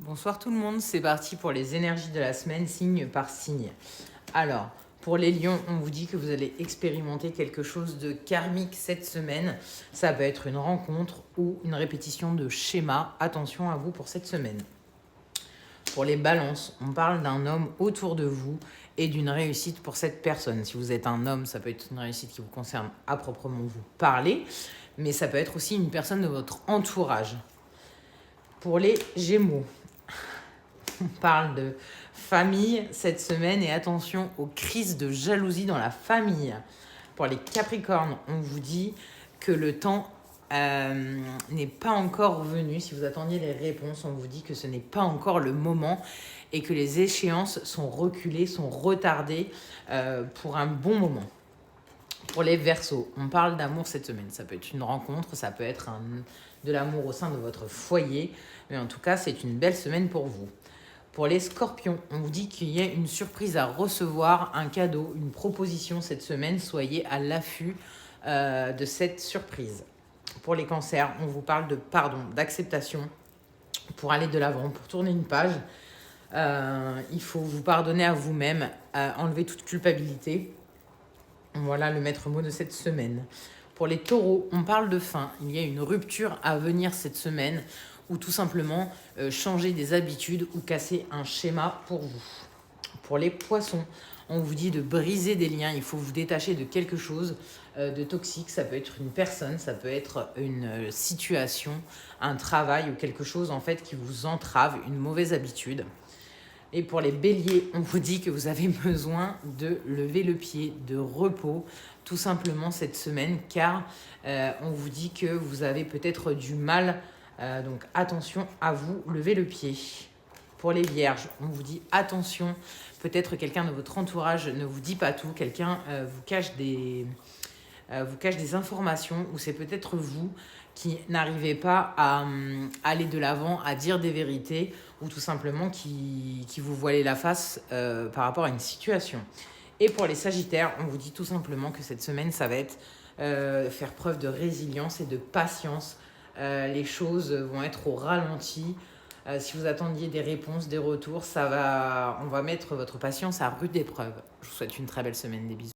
Bonsoir tout le monde, c'est parti pour les énergies de la semaine, signe par signe. Alors, pour les lions, on vous dit que vous allez expérimenter quelque chose de karmique cette semaine. Ça peut être une rencontre ou une répétition de schéma. Attention à vous pour cette semaine. Pour les balances, on parle d'un homme autour de vous et d'une réussite pour cette personne. Si vous êtes un homme, ça peut être une réussite qui vous concerne à proprement vous parler, mais ça peut être aussi une personne de votre entourage. Pour les gémeaux, on parle de famille cette semaine et attention aux crises de jalousie dans la famille. Pour les capricornes, on vous dit que le temps n'est pas encore venu. Si vous attendiez les réponses, on vous dit que ce n'est pas encore le moment et que les échéances sont reculées, sont retardées pour un bon moment. Pour les Verseaux, on parle d'amour cette semaine. Ça peut être une rencontre, ça peut être de l'amour au sein de votre foyer, mais en tout cas, c'est une belle semaine pour vous. Pour les Scorpions, on vous dit qu'il y a une surprise à recevoir, un cadeau, une proposition cette semaine. Soyez à l'affût de cette surprise. Pour les Cancers, on vous parle de pardon, d'acceptation pour aller de l'avant, pour tourner une page. Il faut vous pardonner à vous-même, enlever toute culpabilité. Voilà le maître mot de cette semaine. Pour les Taureaux, on parle de fin. Il y a une rupture à venir cette semaine ou tout simplement changer des habitudes ou casser un schéma pour vous. Pour les Poissons, on vous dit de briser des liens. Il faut vous détacher de quelque chose de toxique. Ça peut être une personne, ça peut être une situation, un travail ou quelque chose en fait qui vous entrave, une mauvaise habitude. Et pour les béliers, on vous dit que vous avez besoin de lever le pied, de repos, tout simplement cette semaine, car on vous dit que vous avez peut-être du mal. Donc attention à vous, levez le pied. Pour les vierges, on vous dit attention, peut-être quelqu'un de votre entourage ne vous dit pas tout, quelqu'un vous cache des informations, ou c'est peut-être vous qui n'arrivez pas à aller de l'avant, à dire des vérités, ou tout simplement qui vous voilez la face par rapport à une situation. Et pour les Sagittaires, on vous dit tout simplement que cette semaine, ça va être faire preuve de résilience et de patience. Les choses vont être au ralenti. Si vous attendiez des réponses, des retours, on va mettre votre patience à rude épreuve. Je vous souhaite une très belle semaine, des bisous.